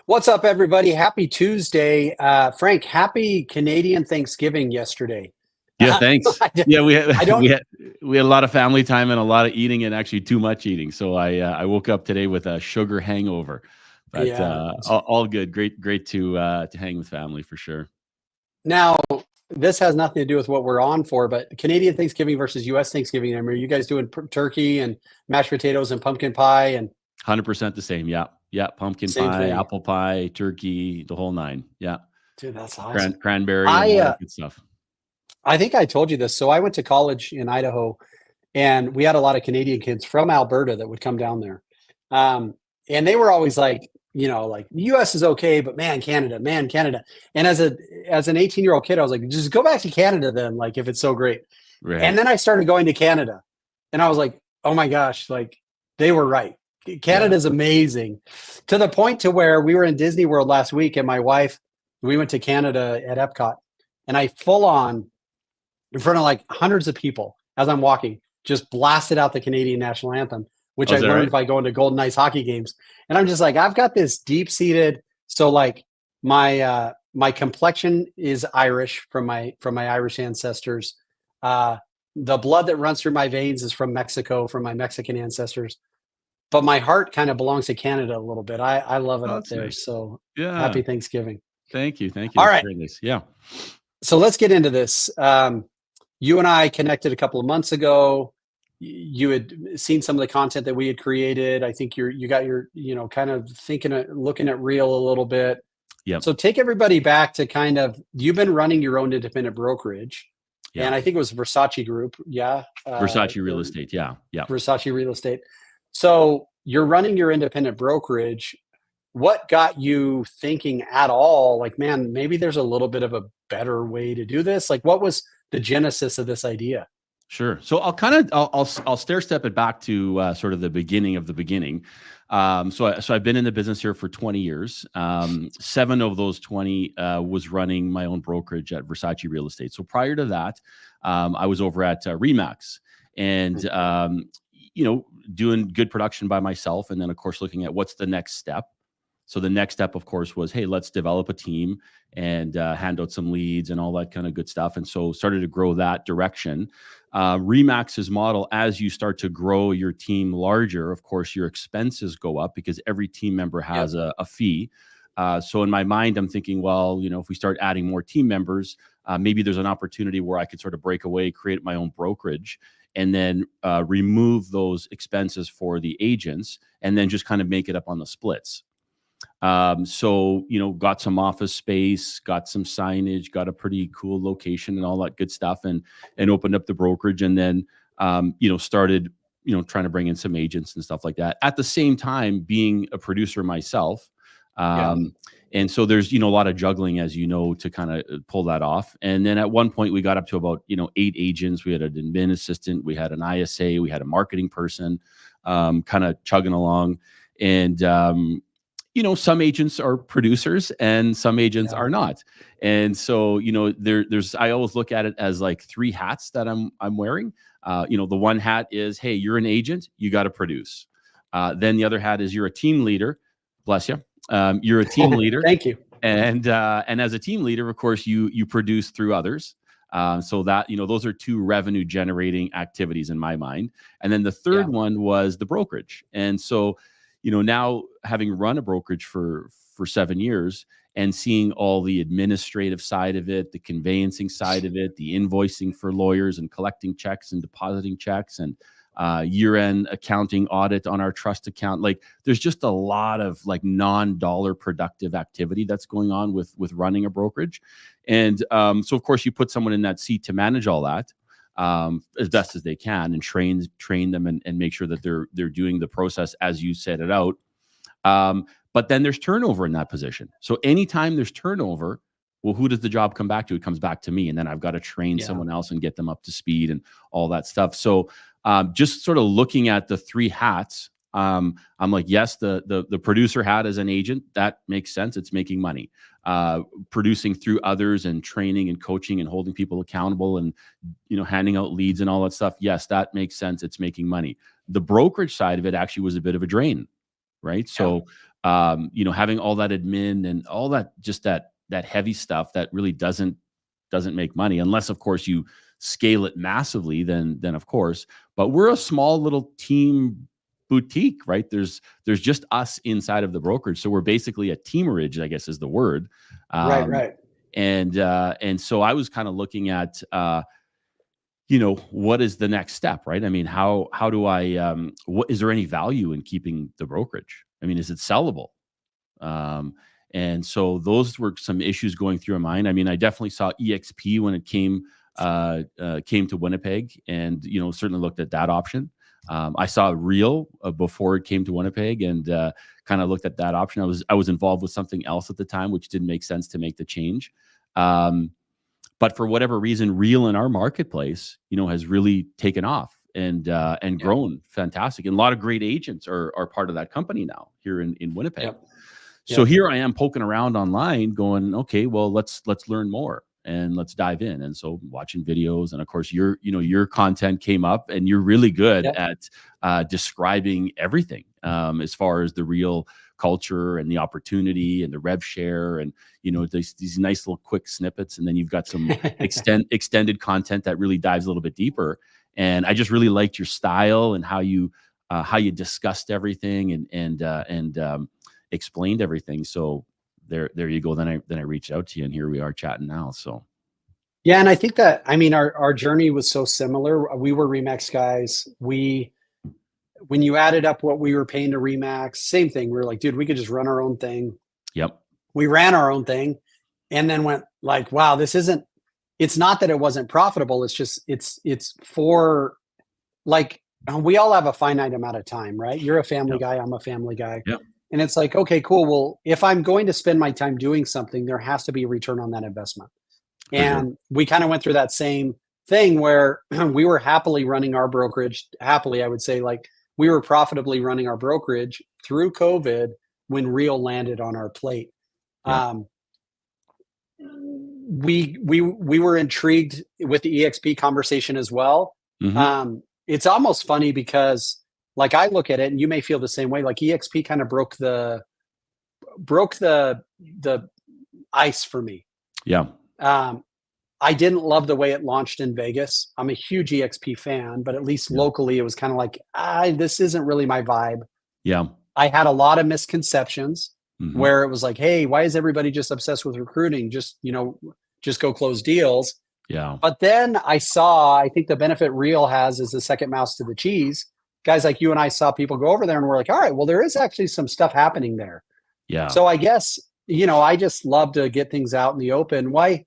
What's up, everybody? Happy Tuesday. Frank, happy Canadian Thanksgiving yesterday. Yeah, thanks. I, d- Yeah, we had I don't, we had a lot of family time and a lot of eating and actually too much eating. So I woke up today with a sugar hangover, but yeah. all good. Great to hang with family for sure. Now, this has nothing to do with what we're on for, but Canadian Thanksgiving versus US Thanksgiving. I mean, are you guys doing turkey and mashed potatoes and pumpkin pie and 100% the same. Yeah, yeah. Pumpkin same pie, thing? apple pie, turkey, the whole nine. Yeah, Dude, that's awesome. cranberry and I, all uh, that good stuff. I think I told you this. So I went to college in Idaho, and we had a lot of Canadian kids from Alberta that would come down there. Um, and they were always like, like US is okay, but man, Canada, man, Canada. And as an 18-year-old kid, I was like, just go back to Canada then, like if it's so great. And Right. then I started going to Canada and I was like, oh my gosh, like they were right. Yeah. Canada's amazing to the point to where we were in Disney World last week and my wife, we went to Canada at Epcot and I full on in front of like hundreds of people as I'm walking, just blasted out the Canadian national anthem, which Oh, I is that learned right? by going to Golden Knights hockey games. And I'm just like, I've got this deep seated. So like my complexion is Irish from my Irish ancestors. Uh, the blood that runs through my veins is from Mexico, from my Mexican ancestors. But my heart kind of belongs to Canada a little bit. I love it Oh, up that's there. nice. So Yeah. happy Thanksgiving. Thank you. Thank you. All That's right. very nice. Yeah. So let's get into this. You and I connected a couple of months ago. You had seen some of the content that we had created. I think you got your, kind of looking at real a little bit. Yep. So take everybody back to kind of, you've been running your own independent brokerage, Yeah. and I think it was Versace Group. Yeah. Versace Real Estate. Yeah. Yeah. Versace Real Estate. So you're running your independent brokerage. What got you thinking at all, like, man, maybe there's a little bit of a better way to do this? Like, what was the genesis of this idea? Sure. So I'll stair step it back to sort of the beginning of the beginning. So I've been in the business here for 20 years. 7 of those 20 was running my own brokerage at Versace Real Estate. So prior to that, I was over at Remax and doing good production by myself, and then of course looking at what's the next step. So the next step, of course, was, hey, let's develop a team and hand out some leads and all that kind of good stuff. And so started to grow that direction. Remax's model, as you start to grow your team larger, of course, your expenses go up because every team member has a fee. So in my mind, I'm thinking, well, if we start adding more team members, maybe there's an opportunity where I could sort of break away, create my own brokerage, and then remove those expenses for the agents, and then just kind of make it up on the splits. So, got some office space, got some signage, got a pretty cool location and all that good stuff, and opened up the brokerage, and then, started, trying to bring in some agents and stuff like that. At the same time, being a producer myself. Yeah. And so there's, a lot of juggling, as to kind of pull that off. And then at one point we got up to about, 8 agents. We had an admin assistant, we had an ISA, we had a marketing person, kind of chugging along. And, some agents are producers and some agents are not. And so, there's, I always look at it as like 3 hats that I'm wearing. The one hat is, hey, you're an agent, you got to produce. Then the other hat is you're a team leader. Bless you. You're a team leader. Thank you. And as a team leader, of course, you produce through others. So that, those are 2 revenue generating activities in my mind. And then the third one was the brokerage. And so, now having run a brokerage for 7 years and seeing all the administrative side of it, the conveyancing side of it, the invoicing for lawyers and collecting checks and depositing checks, and year-end accounting audit on our trust account. Like, there's just a lot of like non-dollar productive activity that's going on with running a brokerage. And so of course you put someone in that seat to manage all that as best as they can, and train them and make sure that they're doing the process as you set it out. But then there's turnover in that position. So anytime there's turnover, well, who does the job come back to? It comes back to me, and then I've got to train someone else and get them up to speed and all that stuff. So just sort of looking at the 3 hats, I'm like, yes, the producer hat as an agent, that makes sense. It's making money. Producing through others and training and coaching and holding people accountable and, handing out leads and all that stuff. Yes, that makes sense. It's making money. The brokerage side of it actually was a bit of a drain, right? So you know, having all that admin and all that, just that heavy stuff that really doesn't make money, unless of course you scale it massively, then of course. But we're a small little team boutique, right? There's just us inside of the brokerage, so we're basically a teamerage, I guess is the word. Right. And so I was kind of looking at, you know, what is the next step, right? I mean, how do I, what is there any value in keeping the brokerage? I mean, is it sellable? And so those were some issues going through my mind. I mean, I definitely saw EXP when it came to Winnipeg, and you know, certainly looked at that option. I saw Real before it came to Winnipeg, and kind of looked at that option. I was involved with something else at the time, which didn't make sense to make the change. But for whatever reason, Real in our marketplace, you know, has really taken off and grown fantastic. And a lot of great agents are part of that company now here in Winnipeg. Yep. So here I am poking around online going, okay, well, let's learn more and let's dive in. And so watching videos, and of course your content came up, and you're really good at describing everything as far as the Real culture and the opportunity and the rev share, and you know, these nice little quick snippets. And then you've got some extended content that really dives a little bit deeper. And I just really liked your style and how you discussed everything and explained everything. So there you go. Then I reached out to you, and here we are chatting now. So yeah, and I think that, I mean, our journey was so similar. We were Remax guys. When you added up what we were paying to Remax, same thing. We were like, dude, we could just run our own thing. Yep. We ran our own thing, and then went like, wow, it's not that it wasn't profitable. It's just, it's for, like, we all have a finite amount of time, right? You're a family guy. I'm a family guy. Yep. And it's like, okay, cool. Well, if I'm going to spend my time doing something, there has to be a return on that investment. And we kind of went through that same thing where we were happily running our brokerage. Happily, I would say, like, we were profitably running our brokerage through COVID when Real landed on our plate. Yeah. We were intrigued with the EXP conversation as well. Mm-hmm. It's almost funny because, like, I look at it, and you may feel the same way. Like, EXP kind of broke the ice for me. Yeah. I didn't love the way it launched in Vegas. I'm a huge EXP fan, but at least locally, it was kind of like, this isn't really my vibe. Yeah. I had a lot of misconceptions Mm-hmm. where it was like, hey, why is everybody just obsessed with recruiting? Just go close deals. Yeah. But then I think the benefit Real has is the second mouse to the cheese. Guys like you and I saw people go over there, and we're like, all right, well, there is actually some stuff happening there. Yeah. So I guess, I just love to get things out in the open. Why,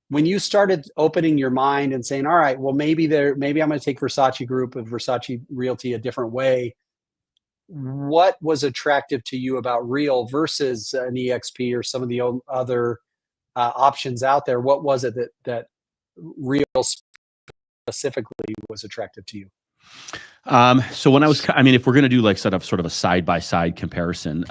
when you started opening your mind and saying, all right, well, maybe I'm going to take Versace Group and Versace Realty a different way, what was attractive to you about Real versus an EXP or some of the other options out there? What was it that Real specifically was attractive to you? So when if we're going to do like sort of a side-by-side comparison,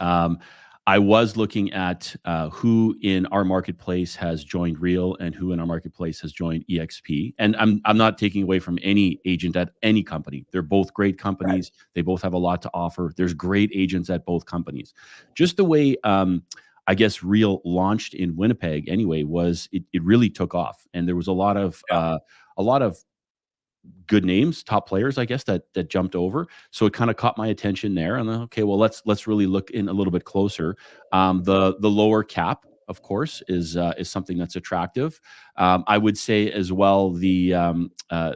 I was looking at who in our marketplace has joined Real and who in our marketplace has joined EXP. And I'm not taking away from any agent at any company. They're both great companies. Right. They both have a lot to offer. There's great agents at both companies. Just the way I guess Real launched in Winnipeg anyway was it really took off, and there was a lot of good names, top players, I guess, that jumped over. So it kind of caught my attention there. And okay, well, let's really look in a little bit closer. The lower cap, of course, is something that's attractive. I would say as well, I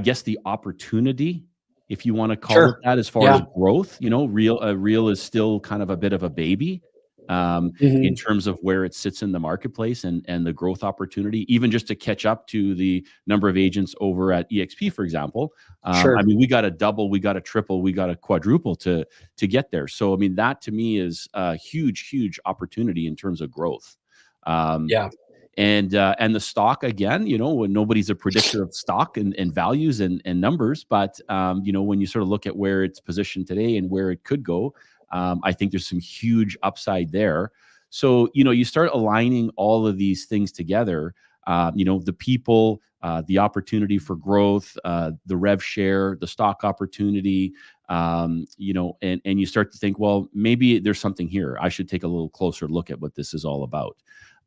guess the opportunity, if you want to call it that, as far as growth, Real is still kind of a bit of a baby. In terms of where it sits in the marketplace and the growth opportunity, even just to catch up to the number of agents over at EXP, for example. I mean, we got to double, we got to triple, we got to quadruple to get there. So, I mean, that to me is a huge opportunity in terms of growth. And the stock, again, when nobody's a predictor of stock and values and numbers, but when you sort of look at where it's positioned today and where it could go, I think there's some huge upside there. So, you start aligning all of these things together, the people, the opportunity for growth, the rev share, the stock opportunity, you know, and you start to think, well, maybe there's something here. I should take a little closer look at what this is all about.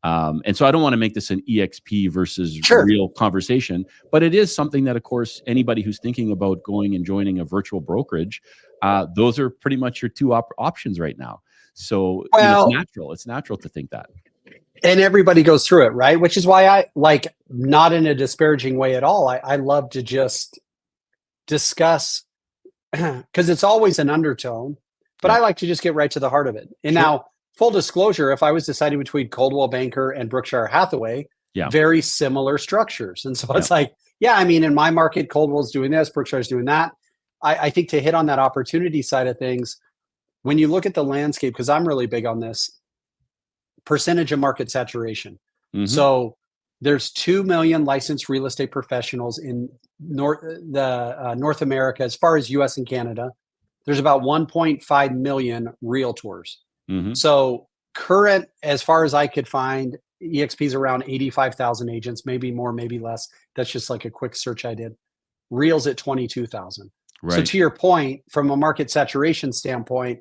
And so I don't want to make this an EXP versus real conversation, but it is something that, of course, anybody who's thinking about going and joining a virtual brokerage, those are pretty much your two options right now. So you know, it's natural to think that. And everybody goes through it, right? Which is why I like, not in a disparaging way at all. I love to just discuss because it's always an undertone, but I like to just get right to the heart of it. And now, full disclosure, if I was deciding between Coldwell Banker and Berkshire Hathaway, very similar structures. And so it's like, yeah, I mean, in my market, Coldwell's doing this, Berkshire's doing that. I think to hit on that opportunity side of things, when you look at the landscape, because I'm really big on this, percentage of market saturation. So there's 2 million licensed real estate professionals in North America, as far as US and Canada. There's about 1.5 million realtors. So current, as far as I could find, EXP's around 85,000 agents, maybe more, maybe less. That's just like a quick search I did. Real's at 22,000. So to your point, from a market saturation standpoint,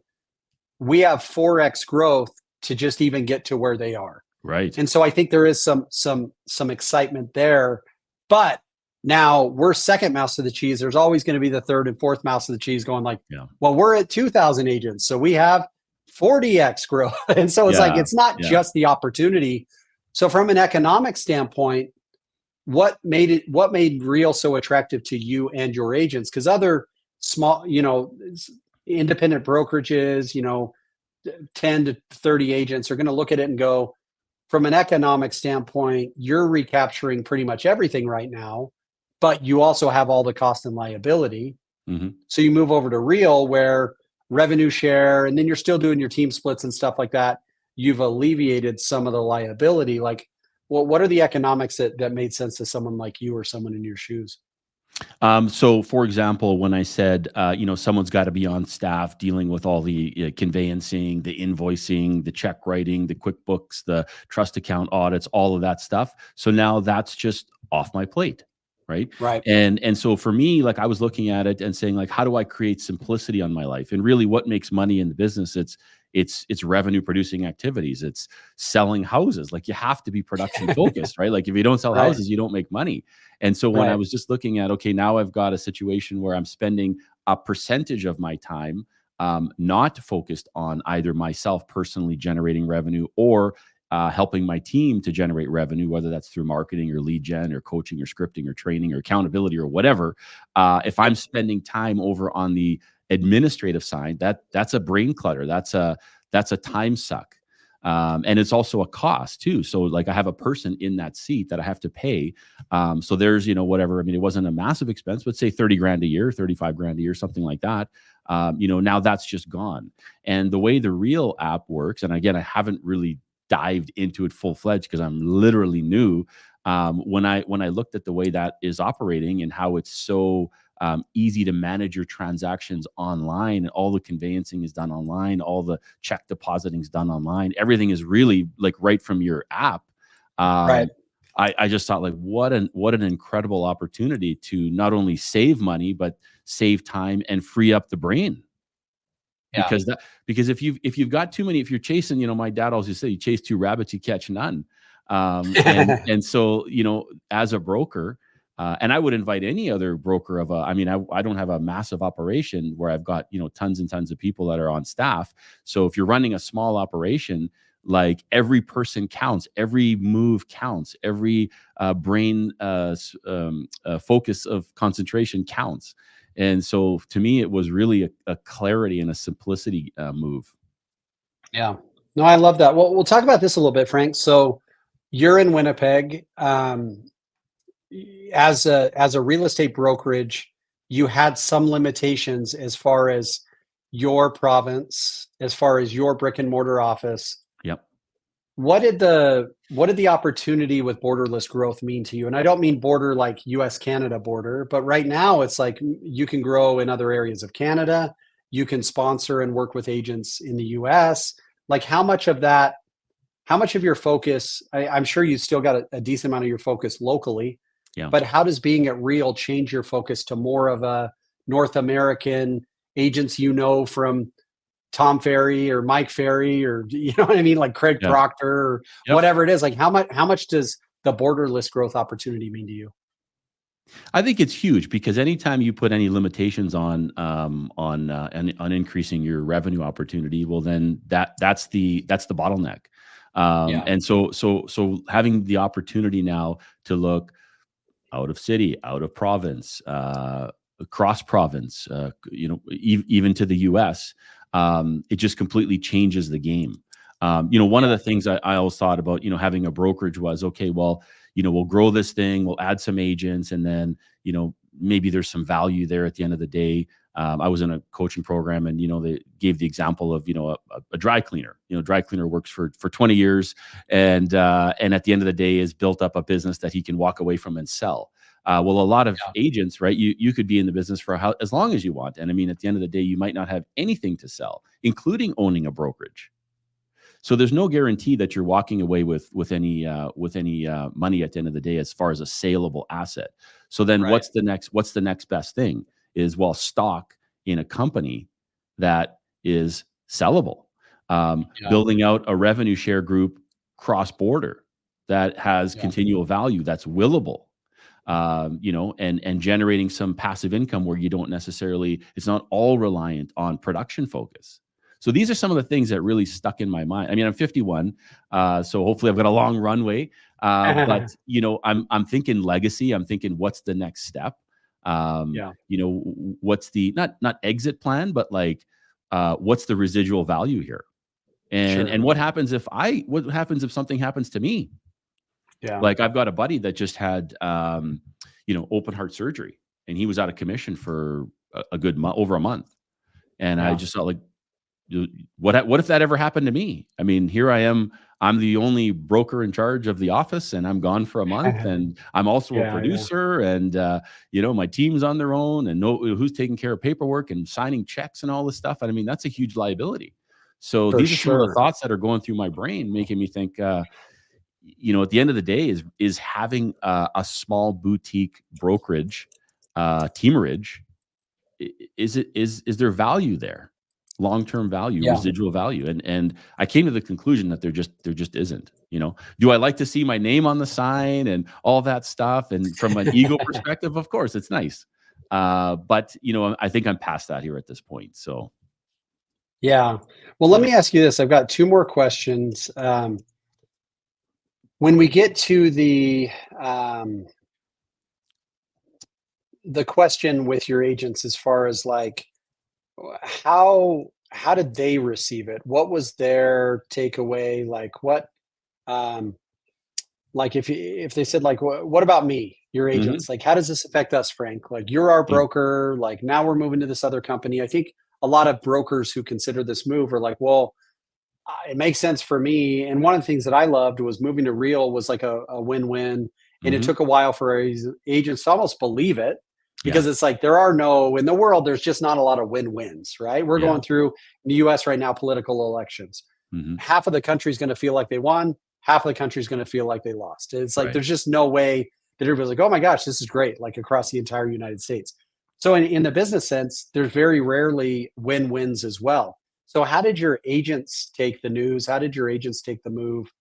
we have 4x growth to just even get to where they are. And so I think there is some excitement there. But now we're second mouse to the cheese. There's always going to be the third and fourth mouse to the cheese going like, well, we're at 2,000 agents, so we have 40x growth. And so it's like, it's not just the opportunity. So from an economic standpoint, what made Real so attractive to you and your agents? Because other small, you know, independent brokerages, you know, 10 to 30 agents are going to look at it and go, from an economic standpoint, you're recapturing pretty much everything right now, but you also have all the cost and liability. So you move over to Real, where revenue share, and then you're still doing your team splits and stuff like that. You've alleviated some of the liability. Like, well, what are the economics that made sense to someone like you or someone in your shoes? So for example, when I said, you know, someone's got to be on staff dealing with all the conveyancing, the invoicing, the check writing, the QuickBooks, the trust account audits, all of that stuff. So now that's just off my plate. Right. And so for me, like, I was looking at it and saying, like, how do I create simplicity on my life? And really, what makes money in the business? It's revenue producing activities. It's selling houses. Like, you have to be production focused, right? Like, if you don't sell houses, you don't make money. And so when I was just looking at, okay, now I've got a situation where I'm spending a percentage of my time not focused on either myself personally generating revenue or helping my team to generate revenue, whether that's through marketing or lead gen or coaching or scripting or training or accountability or whatever. If I'm spending time over on the administrative side, that's a brain clutter. That's a time suck. And it's also a cost too. So like, I have a person in that seat that I have to pay. So there's, you know, whatever, I mean, it wasn't a massive expense, but say 30 grand a year, 35 grand a year, something like that. You know, now that's just gone. And the way the Real app works, and again, I haven't really dived into it full fledged because I'm literally new. When I looked at the way that is operating and how it's so easy to manage your transactions online, and all the conveyancing is done online, all the check depositing is done online, everything is really like right from your app. I just thought, like, what an incredible opportunity to not only save money but save time and free up the brain. Because if you've got too many, if you're chasing, you know, my dad always said, you chase two rabbits, you catch none. And so, you know, as a broker, and I would invite any other broker I don't have a massive operation where I've got, you know, tons and tons of people that are on staff. So if you're running a small operation, like, every person counts, every move counts, every brain focus of concentration counts. And so to me, it was really a clarity and a simplicity move. Yeah. No, I love that. Well, we'll talk about this a little bit, Frank. So you're in Winnipeg. As a real estate brokerage, you had some limitations as far as your province, as far as your brick and mortar office. Yep. What did the opportunity with borderless growth mean to you? And I don't mean border like US-Canada border, but right now it's like you can grow in other areas of Canada. You can sponsor and work with agents in the US. Like, how much of your focus, I'm sure you still got a decent amount of your focus locally, but how does being at Real change your focus to more of a North American agents from Tom Ferry or Mike Ferry, or you know what I mean, like Craig Yeah. Proctor or Yep. whatever it is. Like how much does the borderless growth opportunity mean to you? I think it's huge because anytime you put any limitations on increasing your revenue opportunity, well, then that's the bottleneck. Yeah. And so having the opportunity now to look out of city, out of province, across province, even to the U.S., it just completely changes the game. One of the things I always thought about, having a brokerage was, okay, well, we'll grow this thing, we'll add some agents, and then, maybe there's some value there at the end of the day. I was in a coaching program, and they gave the example of a dry cleaner. Dry cleaner works for 20 years, and at the end of the day is built up a business that he can walk away from and sell. Well, a lot of agents, right? You could be in the business for as long as you want, and I mean, at the end of the day, you might not have anything to sell, including owning a brokerage. So there's no guarantee that you're walking away with any money at the end of the day as far as a saleable asset. So then what's the next best thing is, well, stock in a company that is sellable, building out a revenue share group cross border that has continual value, that's willable, and generating some passive income where you don't necessarily, it's not all reliant on production focus. So these are some of the things that really stuck in my mind. I mean, I'm 51, so hopefully I've got a long runway. But I'm thinking legacy. I'm thinking, what's the next step? What's the not exit plan, but like, what's the residual value here? And what happens if something happens to me? Yeah. Like, I've got a buddy that just had open heart surgery, and he was out of commission for a good over a month, and I just thought, like, what if that ever happened to me? I mean, here I am. I'm the only broker in charge of the office, and I'm gone for a month, and I'm also a producer, and my team's on their own, and who's taking care of paperwork and signing checks and all this stuff. And I mean, that's a huge liability. So these are some of the thoughts that are going through my brain, making me think, at the end of the day, is having a small boutique brokerage, teamerage, is there value there? Long-term value, residual value. And I came to the conclusion that there just isn't. Do I like to see my name on the sign and all that stuff? And from an ego perspective, of course, it's nice. But I think I'm past that here at this point. So yeah. Well, let me ask you this. I've got two more questions. When we get to the question with your agents, as far as like, how did they receive it? What was their takeaway? Like, what, like if they said, like, what about me, your agents? Like, how does this affect us, Frank? Like, you're our broker. Like, now we're moving to this other company. I think a lot of brokers who consider this move are like, well, it makes sense for me. And one of the things that I loved was moving to Real was like a win-win. And it took a while for agents to almost believe it, because it's like, in the world, there's just not a lot of win-wins, right? We're going through in the US right now, political elections. Half of the country is going to feel like they won. Half of the country is going to feel like they lost. It's like, there's just no way that everybody's like, oh my gosh, this is great, like across the entire United States. So in the business sense, there's very rarely win-wins as well. So how did your agents take the news? How did your agents take the move?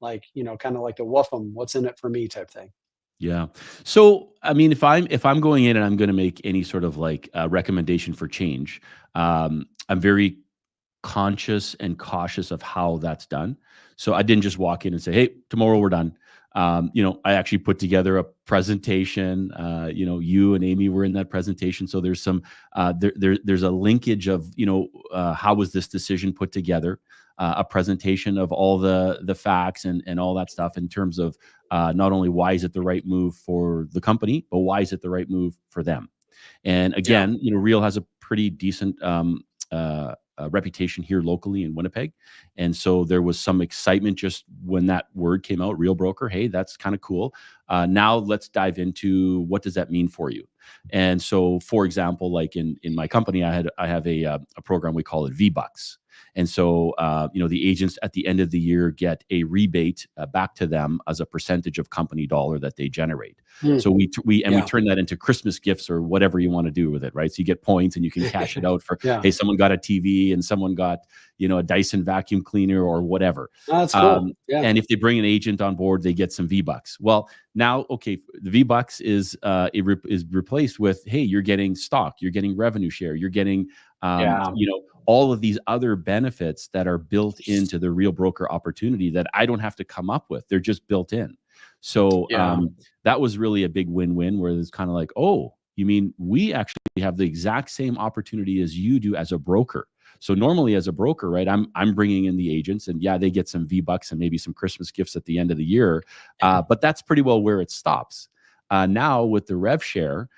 Like, kind of like the woof 'em, what's in it for me type thing. Yeah. So, I mean, if I'm going in and I'm going to make any sort of like recommendation for change, I'm very conscious and cautious of how that's done. So I didn't just walk in and say, "Hey, tomorrow we're done." I actually put together a presentation. You and Amy were in that presentation, so there's some there's a linkage of how was this decision put together, a presentation of all the facts and all that stuff in terms of not only why is it the right move for the company, but why is it the right move for them. And again, Real has a pretty decent reputation here locally in Winnipeg. And so there was some excitement just when that word came out, Real Broker. Hey, that's kind of cool. Now let's dive into what does that mean for you? And so, for example, like in my company, I have a program, we call it V-Bucks. And so, the agents at the end of the year get a rebate back to them as a percentage of company dollar that they generate. So we turn that into Christmas gifts or whatever you want to do with it, right? So you get points and you can cash it out for, hey, someone got a TV and someone got, a Dyson vacuum cleaner or whatever. Oh, that's cool. And if they bring an agent on board, they get some V-Bucks. Well, now, okay, the V-Bucks is replaced with, hey, you're getting stock, you're getting revenue share, you're getting, all of these other benefits that are built into the Real Broker opportunity that I don't have to come up with. They're just built in. So that was really a big win-win, where it's kind of like, oh, you mean we actually have the exact same opportunity as you do as a broker. So normally as a broker, right, I'm bringing in the agents, and they get some V-Bucks and maybe some Christmas gifts at the end of the year. But that's pretty well where it stops. Now with the rev share,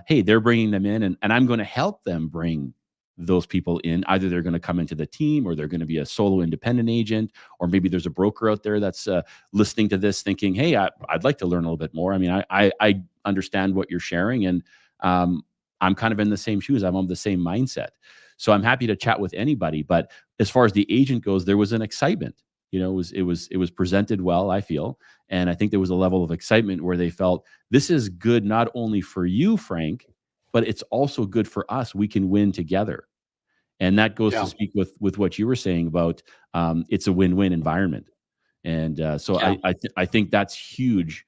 hey, they're bringing them in, and I'm going to help them bring those people in. Either they're going to come into the team, or they're going to be a solo independent agent, or maybe there's a broker out there that's listening to this thinking, hey, I'd like to learn a little bit more. I mean, I understand what you're sharing, and I'm kind of in the same shoes. I'm on the same mindset. So I'm happy to chat with anybody. But as far as the agent goes, there was an excitement. It was presented well, I feel. And I think there was a level of excitement where they felt this is good not only for you, Frank, but it's also good for us. We can win together. And that goes to speak with what you were saying about it's a win-win environment. And I think that's huge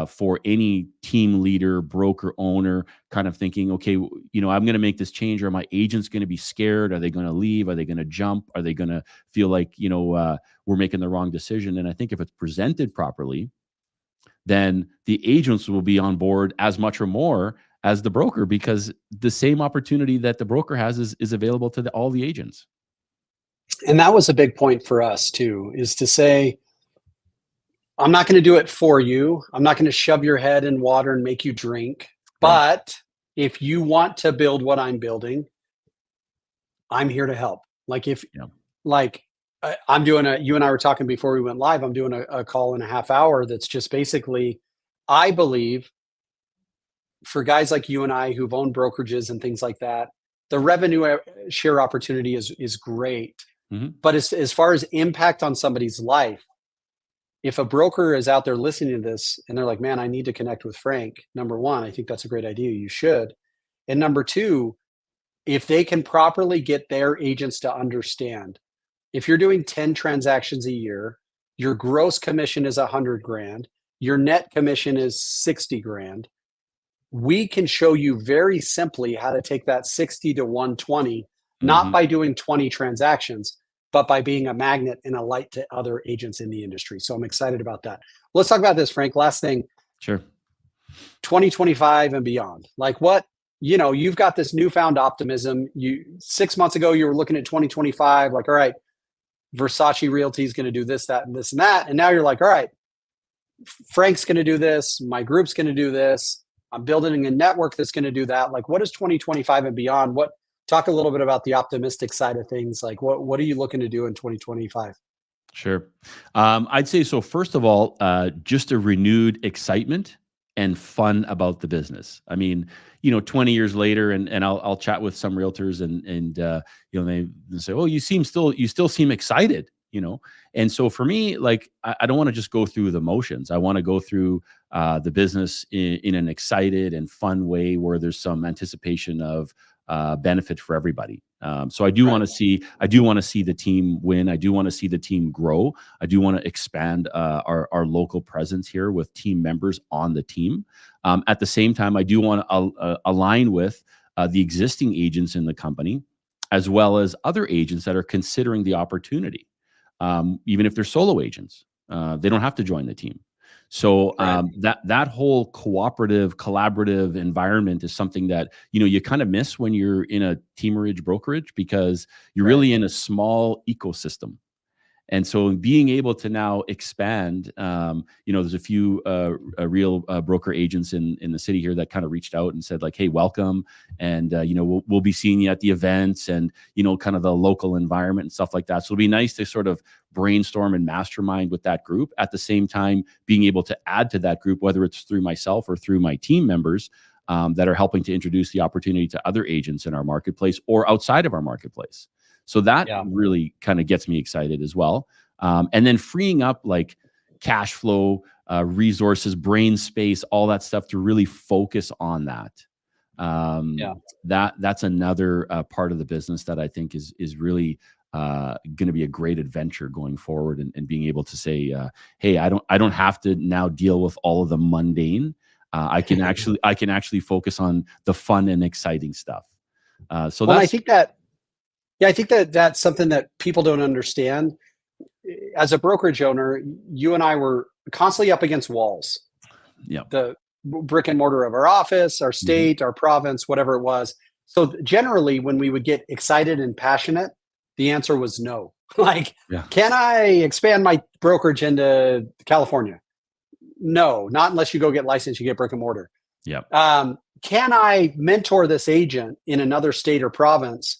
for any team leader, broker owner, kind of thinking, okay, I'm going to make this change. Are my agents going to be scared? Are they going to leave? Are they going to jump? Are they going to feel like, we're making the wrong decision? And I think if it's presented properly, then the agents will be on board as much or more as the broker, because the same opportunity that the broker has is available to all the agents. And that was a big point for us too, is to say, I'm not going to do it for you. I'm not going to shove your head in water and make you drink. But if you want to build what I'm building, I'm here to help. Like I'm doing you and I were talking before we went live, I'm doing a call in a half hour that's just basically, I believe, for guys like you and I who've owned brokerages and things like that, the revenue share opportunity is great. Mm-hmm. But as far as impact on somebody's life, if a broker is out there listening to this and they're like, man, I need to connect with Frank, number one, I think that's a great idea. You should. And number two, if they can properly get their agents to understand, if you're doing 10 transactions a year, your gross commission is $100,000, your net commission is $60,000. We can show you very simply how to take that 60 to 120, not by doing 20 transactions, but by being a magnet and a light to other agents in the industry. So I'm excited about that. Let's talk about this, Frank. Last thing. Sure. 2025 and beyond. Like what, you've got this newfound optimism. 6 months ago, you were looking at 2025, like, all right, Versace Realty is going to do this, that, and this and that. And now you're like, all right, Frank's going to do this. My group's going to do this. I'm building a network that's going to do that. Like, what is 2025 and beyond? Talk a little bit about the optimistic side of things. Like, what are you looking to do in 2025? Sure. I'd say so. First of all, just a renewed excitement and fun about the business. I mean, 20 years later, and I'll chat with some realtors, and they say, "Oh, you still seem excited." And so for me, like, I don't want to just go through the motions. I want to go through the business in an excited and fun way where there's some anticipation of benefit for everybody. So I do want to see the team win. I do want to see the team grow. I do want to expand our local presence here with team members on the team. At the same time, I do want to align with the existing agents in the company, as well as other agents that are considering the opportunity. Even if they're solo agents, they don't have to join the team. So that whole cooperative, collaborative environment is something that you kind of miss when you're in a teamerage brokerage, because you're really in a small ecosystem. And so being able to now expand, there's a few real broker agents in the city here that kind of reached out and said, like, hey, welcome. And, we'll be seeing you at the events and, kind of the local environment and stuff like that. So it'll be nice to sort of brainstorm and mastermind with that group. At the same time, being able to add to that group, whether it's through myself or through my team members that are helping to introduce the opportunity to other agents in our marketplace or outside of our marketplace. So that really kind of gets me excited as well. And then freeing up like cash flow, resources, brain space, all that stuff to really focus on that. That's another part of the business that I think is really going to be a great adventure going forward, and being able to say, hey, I don't have to now deal with all of the mundane. I can actually focus on the fun and exciting stuff. So I think that that's something that people don't understand. As a brokerage owner, you and I were constantly up against walls. Yeah. The brick and mortar of our office, our state, our province, whatever it was. So generally, when we would get excited and passionate, the answer was no. Like, can I expand my brokerage into California? No, not unless you go get licensed, you get brick and mortar. Yeah. Can I mentor this agent in another state or province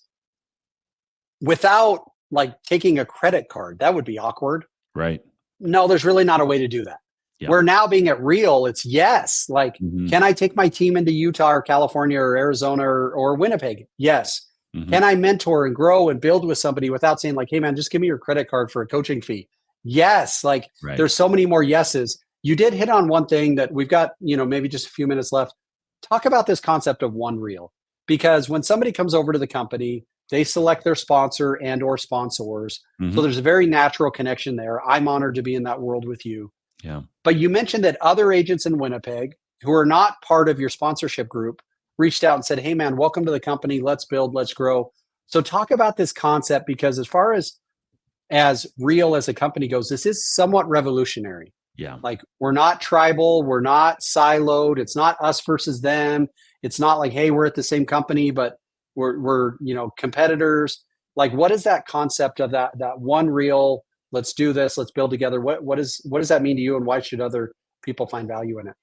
without like taking a credit card? That would be awkward. Right. No, there's really not a way to do that. Yeah. We're now being at real. It's yes. Like, can I take my team into Utah or California or Arizona or Winnipeg? Yes. Can I mentor and grow and build with somebody without saying like, hey man, just give me your credit card for a coaching fee? Yes. Like there's so many more yeses. You did hit on one thing that we've got, maybe just a few minutes left. Talk about this concept of one reel, because when somebody comes over to the company, they select their sponsor and or sponsors. So there's a very natural connection there. I'm honored to be in that world with you. Yeah. But you mentioned that other agents in Winnipeg who are not part of your sponsorship group reached out and said, hey man, welcome to the company. Let's build, let's grow. So talk about this concept, because as far as real as a company goes, this is somewhat revolutionary. Yeah. Like, we're not tribal. We're not siloed. It's not us versus them. It's not like, hey, we're at the same company, but we're competitors. Like, what is that concept of that one reel? Let's do this. Let's build together. What does that mean to you, and why should other people find value in it?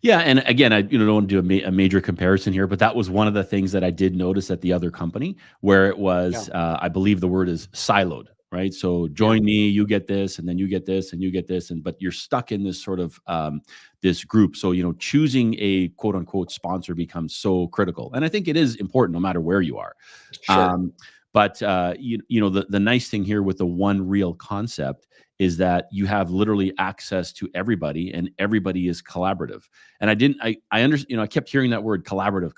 Yeah, and again, I don't want to do a major comparison here, but that was one of the things that I did notice at the other company, where it was, I believe the word is siloed, right? So join me, you get this, and then you get this, and you get this, but you're stuck in this sort of this group. So choosing a quote unquote sponsor becomes so critical, and I think it is important no matter where you are. Sure. But the nice thing here with the one reel concept is that you have literally access to everybody, and everybody is collaborative. And I understand, I kept hearing that word collaborative.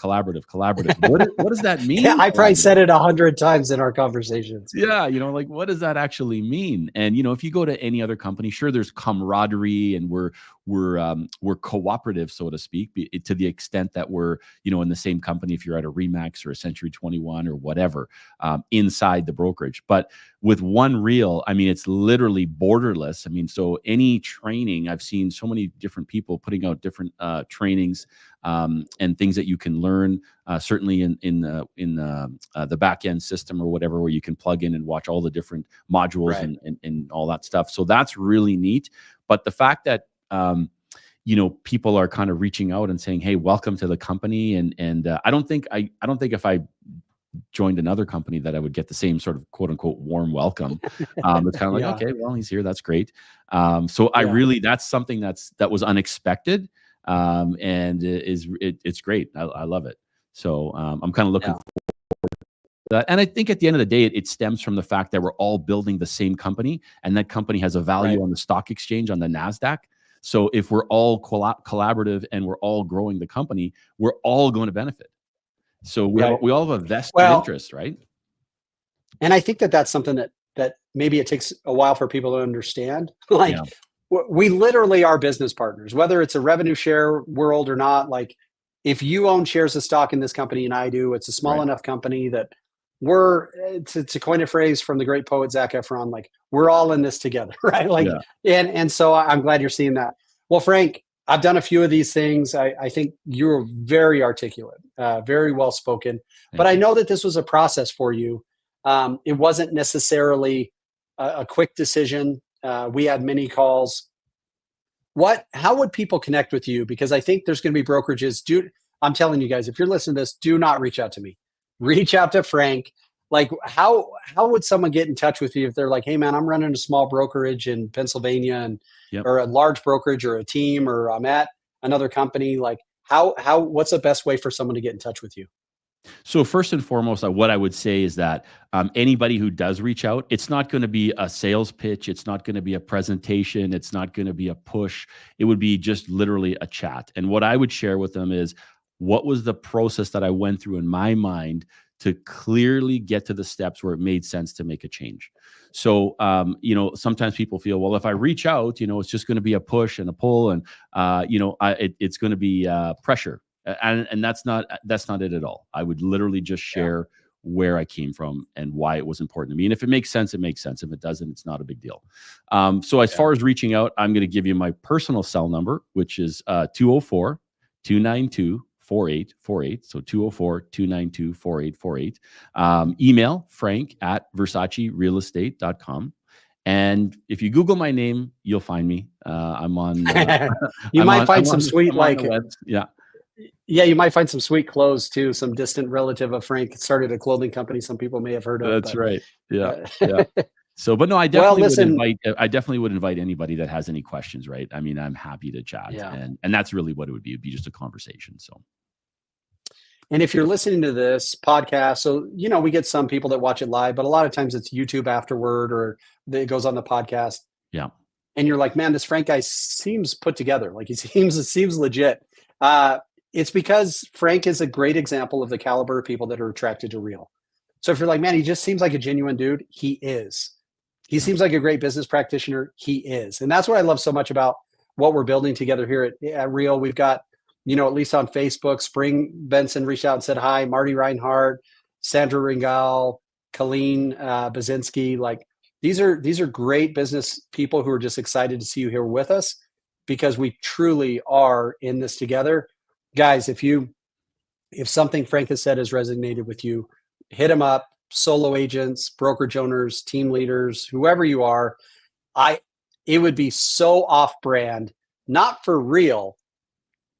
What does that mean? Yeah, I probably said it 100 times in our conversations. Yeah. Like, what does that actually mean? And, if you go to any other company, sure, there's camaraderie, and we're cooperative, so to speak, to the extent that we're, in the same company, if you're at a Remax or a Century 21 or whatever, inside the brokerage. But with one reel, I mean, it's literally borderless. I mean, so any training, I've seen so many different people putting out different trainings and things that you can learn, certainly in the back end system or whatever, where you can plug in and watch all the different modules and all that stuff. So that's really neat. But the fact that people are kind of reaching out and saying, hey, welcome to the company, and I don't think if I joined another company that I would get the same sort of quote unquote warm welcome. It's kind of like, okay, well, he's here. That's great. So I really, that's something that was unexpected. And it's great. I love it. So I'm kind of looking forward to that. And I think at the end of the day, it stems from the fact that we're all building the same company, and that company has a value on the stock exchange, on the NASDAQ. So if we're all collaborative and we're all growing the company, we're all going to benefit. So we all have a vested interest, right? And I think that that's something that maybe it takes a while for people to understand. Like, we literally are business partners, whether it's a revenue share world or not. Like, if you own shares of stock in this company and I do, it's a small enough company that we're, to coin a phrase from the great poet Zac Efron, like, we're all in this together, right? Like, and so I'm glad you're seeing that. Well, Frank, I've done a few of these things. I think you're very articulate, very well spoken. But I know that this was a process for you. It wasn't necessarily a quick decision. We had many calls. How would people connect with you? Because I think there's going to be brokerages. I'm telling you guys, if you're listening to this, do not reach out to me. Reach out to Frank. Like, how would someone get in touch with you if they're like, hey man, I'm running a small brokerage in Pennsylvania, and or a large brokerage or a team, or I'm at another company. Like, what's the best way for someone to get in touch with you? So first and foremost, what I would say is that anybody who does reach out, it's not going to be a sales pitch. It's not going to be a presentation. It's not going to be a push. It would be just literally a chat. And what I would share with them is what was the process that I went through in my mind to clearly get to the steps where it made sense to make a change. So, sometimes people feel, well, if I reach out, it's just going to be a push and a pull, and it's going to be pressure. And that's not it at all. I would literally just share where I came from and why it was important to me. And if it makes sense, it makes sense. If it doesn't, it's not a big deal. So as far as reaching out, I'm going to give you my personal cell number, which is 204-292-4848. So 204-292-4848. Email frank@versacerealestate.com. And if you Google my name, you'll find me. I'm on. You might find some sweet, you might find some sweet clothes too. Some distant relative of Frank started a clothing company. Some people may have heard of. That's right. Yeah. Yeah. So, but no, I definitely would invite anybody that has any questions, right? I mean, I'm happy to chat. Yeah. And that's really what it would be. It'd be just a conversation. So. And if you're listening to this podcast, so, we get some people that watch it live, but a lot of times it's YouTube afterward, or it goes on the podcast. Yeah. And you're like, man, this Frank guy seems put together. Like, he seems legit. It's because Frank is a great example of the caliber of people that are attracted to real. So if you're like, man, he just seems like a genuine dude, he is. He seems like a great business practitioner, he is. And that's what I love so much about what we're building together here at Real. We've got, at least on Facebook, Spring Benson reached out and said hi, Marty Reinhardt, Sandra Ringal, Colleen Bazinski. Like, these are great business people who are just excited to see you here with us, because we truly are in this together. Guys, if something Frank has said has resonated with you, hit him up. Solo agents, brokerage owners, team leaders, whoever you are. It would be so off-brand, not for real,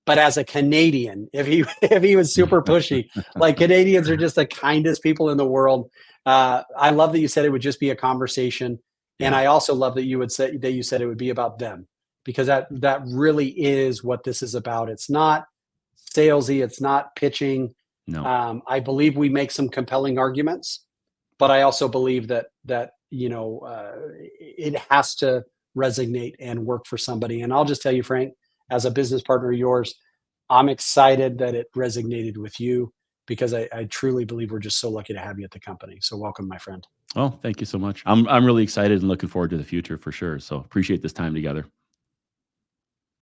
but as a Canadian, if he was super pushy. Like, Canadians are just the kindest people in the world. I love that you said it would just be a conversation, and I also love that you said it would be about them, because that really is what this is about. It's not salesy. It's not pitching. No. I believe we make some compelling arguments, but I also believe that it has to resonate and work for somebody. And I'll just tell you, Frank, as a business partner of yours, I'm excited that it resonated with you, because I truly believe we're just so lucky to have you at the company. So welcome, my friend. Oh, thank you so much. I'm really excited and looking forward to the future for sure. So appreciate this time together.